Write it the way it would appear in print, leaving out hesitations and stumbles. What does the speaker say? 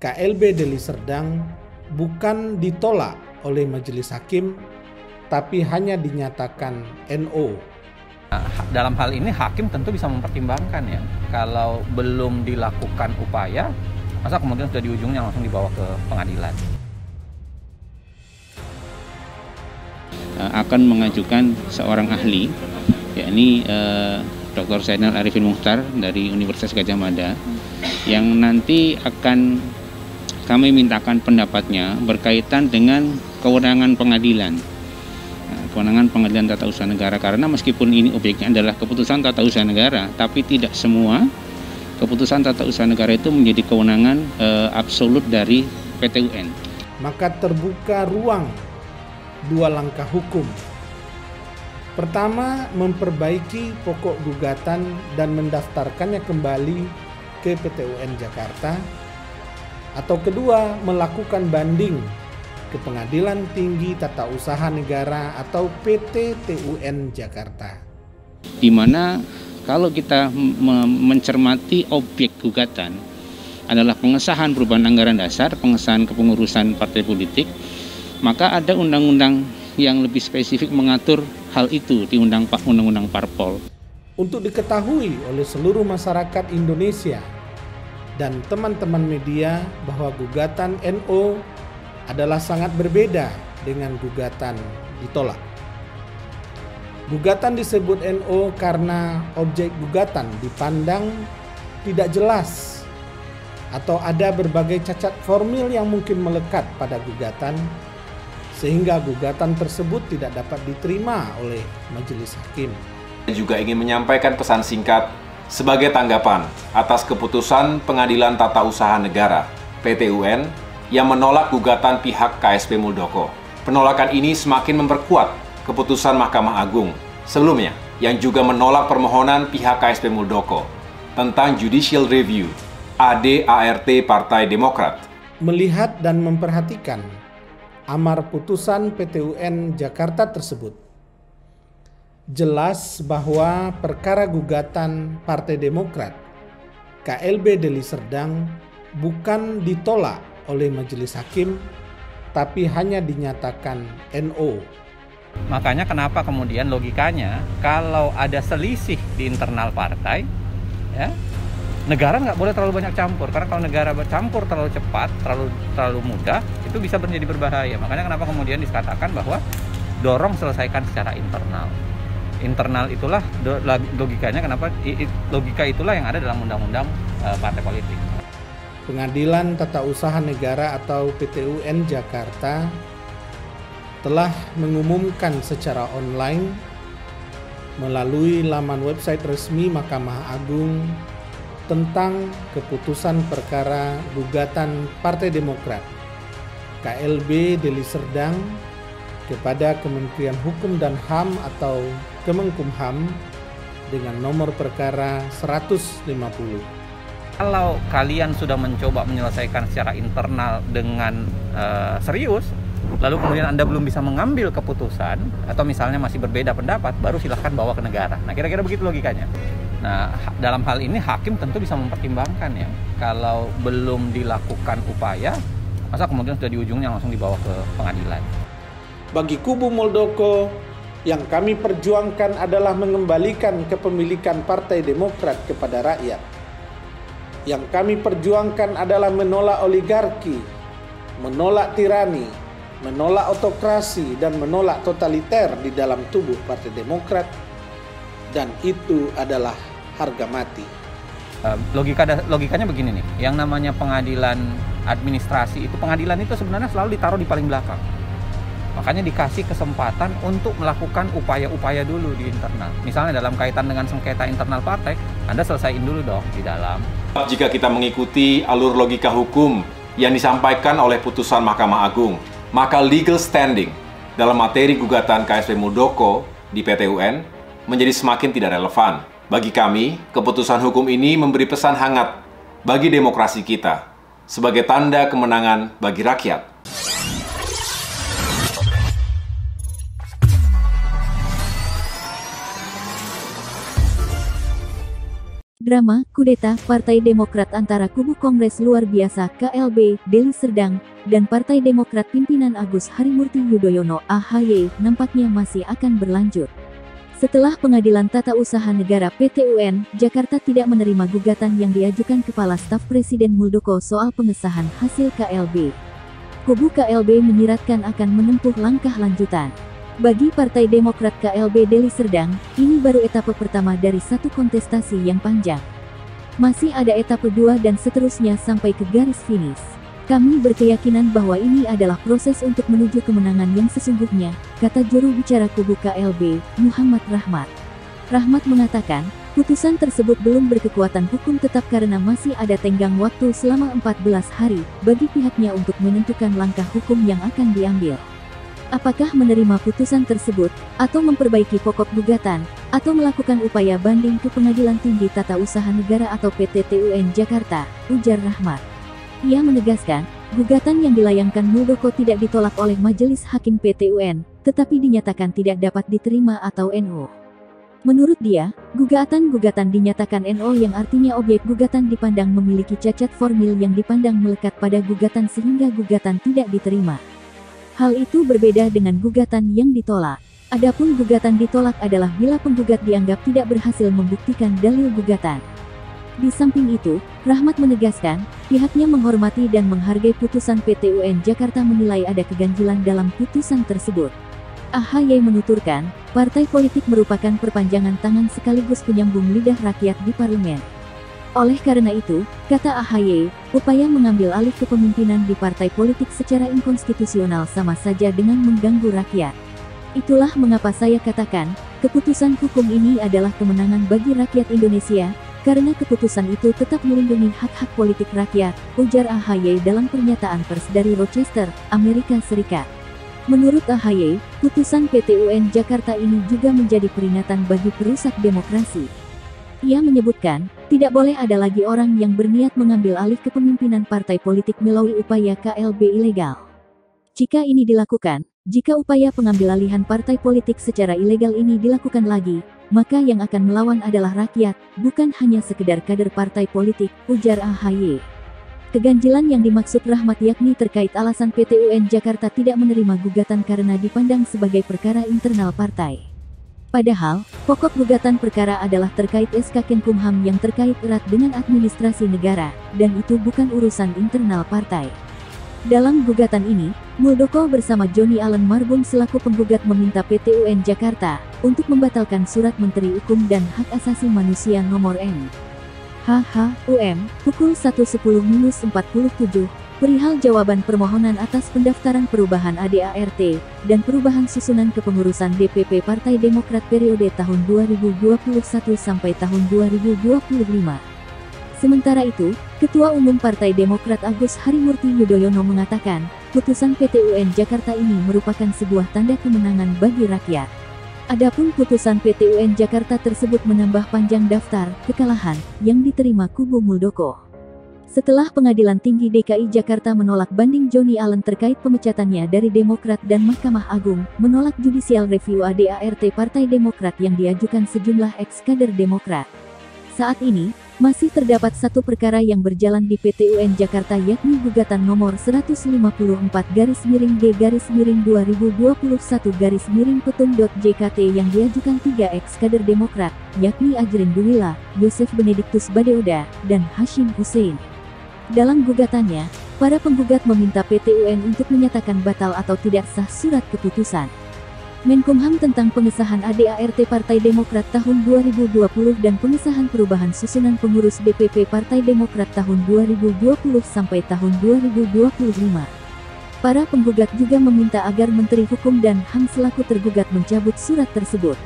KLB Deli Serdang bukan ditolak oleh majelis hakim, tapi hanya dinyatakan NO. Dalam hal ini hakim tentu bisa mempertimbangkan ya, kalau belum dilakukan upaya, masa kemudian sudah di ujungnya langsung dibawa ke pengadilan. Akan mengajukan seorang ahli, yakni Dr. Zainal Arifin Muchtar dari Universitas Gadjah Mada, yang nanti akan kami mintakan pendapatnya berkaitan dengan kewenangan pengadilan. Kewenangan pengadilan tata usaha negara, karena meskipun ini objeknya adalah keputusan tata usaha negara, tapi tidak semua keputusan tata usaha negara itu menjadi kewenangan absolut dari PT UN. Maka terbuka ruang dua langkah hukum. Pertama, memperbaiki pokok gugatan dan mendaftarkannya kembali ke PT UN Jakarta. Atau kedua, melakukan banding ke Pengadilan Tinggi Tata Usaha Negara atau PT TUN Jakarta. Di mana kalau kita mencermati objek gugatan adalah pengesahan perubahan anggaran dasar, pengesahan kepengurusan partai politik, maka ada undang-undang yang lebih spesifik mengatur hal itu di Undang-Undang Parpol. Untuk diketahui oleh seluruh masyarakat Indonesia dan teman-teman media bahwa gugatan NO adalah sangat berbeda dengan gugatan ditolak. Gugatan disebut NO karena objek gugatan dipandang tidak jelas atau ada berbagai cacat formil yang mungkin melekat pada gugatan, sehingga gugatan tersebut tidak dapat diterima oleh majelis hakim. Juga ingin menyampaikan pesan singkat sebagai tanggapan atas keputusan Pengadilan Tata Usaha Negara PT UN yang menolak gugatan pihak KSP Muldoko. Penolakan ini semakin memperkuat keputusan Mahkamah Agung sebelumnya yang juga menolak permohonan pihak KSP Muldoko tentang Judicial Review AD/ART Partai Demokrat. Melihat dan memperhatikan amar putusan PT UN Jakarta tersebut, jelas bahwa perkara gugatan Partai Demokrat KLB Deli Serdang bukan ditolak oleh majelis hakim, tapi hanya dinyatakan NO. Makanya kenapa kemudian logikanya kalau ada selisih di internal partai, ya, negara nggak boleh terlalu banyak campur, karena kalau negara bercampur terlalu cepat, terlalu mudah, itu bisa menjadi berbahaya. Makanya kenapa kemudian dikatakan bahwa dorong selesaikan secara internal. Internal itulah logikanya, kenapa logika itulah yang ada dalam undang-undang partai politik. Pengadilan Tata Usaha Negara atau PT UN Jakarta telah mengumumkan secara online melalui laman website resmi Mahkamah Agung tentang keputusan perkara gugatan Partai Demokrat KLB Deli Serdang kepada Kementerian Hukum dan HAM atau Kemenkumham dengan nomor perkara 150. Kalau kalian sudah mencoba menyelesaikan secara internal dengan serius, lalu kemudian Anda belum bisa mengambil keputusan, atau misalnya masih berbeda pendapat, baru silahkan bawa ke negara. Nah, kira-kira begitu logikanya. Nah, dalam hal ini hakim tentu bisa mempertimbangkan ya, kalau belum dilakukan upaya, masa kemudian sudah di ujungnya langsung dibawa ke pengadilan. Bagi kubu Muldoko, yang kami perjuangkan adalah mengembalikan kepemilikan Partai Demokrat kepada rakyat. Yang kami perjuangkan adalah menolak oligarki, menolak tirani, menolak autokrasi, dan menolak totaliter di dalam tubuh Partai Demokrat. Dan itu adalah harga mati. Logikanya begini nih, yang namanya pengadilan administrasi itu, pengadilan itu sebenarnya selalu ditaruh di paling belakang. Makanya dikasih kesempatan untuk melakukan upaya-upaya dulu di internal. Misalnya dalam kaitan dengan sengketa internal partai, Anda selesaiin dulu dong di dalam. Jika kita mengikuti alur logika hukum yang disampaikan oleh putusan Mahkamah Agung, maka legal standing dalam materi gugatan KSP Muldoko di PT UN menjadi semakin tidak relevan. Bagi kami, keputusan hukum ini memberi pesan hangat bagi demokrasi kita sebagai tanda kemenangan bagi rakyat. Drama kudeta Partai Demokrat antara kubu Kongres Luar Biasa KLB Deli Serdang dan Partai Demokrat pimpinan Agus Harimurti Yudhoyono (AHY) nampaknya masih akan berlanjut. Setelah Pengadilan Tata Usaha Negara (PT-UN) Jakarta tidak menerima gugatan yang diajukan Kepala Staf Presiden Muldoko soal pengesahan hasil KLB, kubu KLB menyiratkan akan menempuh langkah lanjutan. Bagi Partai Demokrat KLB Deli Serdang, ini baru etape pertama dari satu kontestasi yang panjang. Masih ada etape 2 dan seterusnya sampai ke garis finish. Kami berkeyakinan bahwa ini adalah proses untuk menuju kemenangan yang sesungguhnya, kata juru bicara kubu KLB, Muhammad Rahmat. Rahmat mengatakan, putusan tersebut belum berkekuatan hukum tetap karena masih ada tenggang waktu selama 14 hari bagi pihaknya untuk menentukan langkah hukum yang akan diambil. Apakah menerima putusan tersebut, atau memperbaiki pokok gugatan, atau melakukan upaya banding ke Pengadilan Tinggi Tata Usaha Negara atau PT-UN Jakarta, ujar Rahmat. Ia menegaskan, gugatan yang dilayangkan Muldoko tidak ditolak oleh Majelis Hakim PT-UN, tetapi dinyatakan tidak dapat diterima atau NO. Menurut dia, gugatan dinyatakan NO yang artinya objek gugatan dipandang memiliki cacat formil yang dipandang melekat pada gugatan sehingga gugatan tidak diterima. Hal itu berbeda dengan gugatan yang ditolak. Adapun gugatan ditolak adalah bila penggugat dianggap tidak berhasil membuktikan dalil gugatan. Di samping itu, Rahmat menegaskan, pihaknya menghormati dan menghargai putusan PT-UN Jakarta menilai ada keganjilan dalam putusan tersebut. AHY menuturkan, partai politik merupakan perpanjangan tangan sekaligus penyambung lidah rakyat di parlemen. Oleh karena itu, kata AHY, upaya mengambil alih kepemimpinan di partai politik secara inkonstitusional sama saja dengan mengganggu rakyat. Itulah mengapa saya katakan, keputusan hukum ini adalah kemenangan bagi rakyat Indonesia, karena keputusan itu tetap melindungi hak-hak politik rakyat, ujar AHY dalam pernyataan pers dari Rochester, Amerika Serikat. Menurut AHY, putusan PT-UN Jakarta ini juga menjadi peringatan bagi perusak demokrasi. Ia menyebutkan, tidak boleh ada lagi orang yang berniat mengambil alih kepemimpinan partai politik melalui upaya KLB ilegal. Jika ini dilakukan, jika upaya pengambilalihan partai politik secara ilegal ini dilakukan lagi, maka yang akan melawan adalah rakyat, bukan hanya sekedar kader partai politik, ujar AHY. Keganjilan yang dimaksud Rahmat yakni terkait alasan PT-UN Jakarta tidak menerima gugatan karena dipandang sebagai perkara internal partai. Padahal, pokok gugatan perkara adalah terkait SK Kemenkumham yang terkait erat dengan administrasi negara, dan itu bukan urusan internal partai. Dalam gugatan ini, Muldoko bersama Joni Allen Marbun selaku penggugat meminta PT-UN Jakarta untuk membatalkan Surat Menteri Hukum dan Hak Asasi Manusia nomor MHHUM, pukul 1:10-47, perihal jawaban permohonan atas pendaftaran perubahan ADART, dan perubahan susunan kepengurusan DPP Partai Demokrat periode tahun 2021 sampai tahun 2025. Sementara itu, Ketua Umum Partai Demokrat Agus Harimurti Yudhoyono mengatakan, putusan PT-UN Jakarta ini merupakan sebuah tanda kemenangan bagi rakyat. Adapun putusan PT-UN Jakarta tersebut menambah panjang daftar kekalahan yang diterima kubu Muldoko. Setelah Pengadilan Tinggi DKI Jakarta menolak banding Joni Allen terkait pemecatannya dari Demokrat dan Mahkamah Agung menolak judicial review ADART Partai Demokrat yang diajukan sejumlah ex-kader Demokrat. Saat ini, masih terdapat satu perkara yang berjalan di PT-UN Jakarta yakni gugatan nomor 154-2021-2021-Petun.jkt yang diajukan 3 ex-kader Demokrat, yakni Ajrin Duwila, Yosef Benediktus Badeoda, dan Hashim Hussein. Dalam gugatannya, para penggugat meminta PT-UN untuk menyatakan batal atau tidak sah surat keputusan Menkumham tentang pengesahan ADART Partai Demokrat tahun 2020 dan pengesahan perubahan susunan pengurus DPP Partai Demokrat tahun 2020 sampai tahun 2025. Para penggugat juga meminta agar Menteri Hukum dan HAM selaku tergugat mencabut surat tersebut.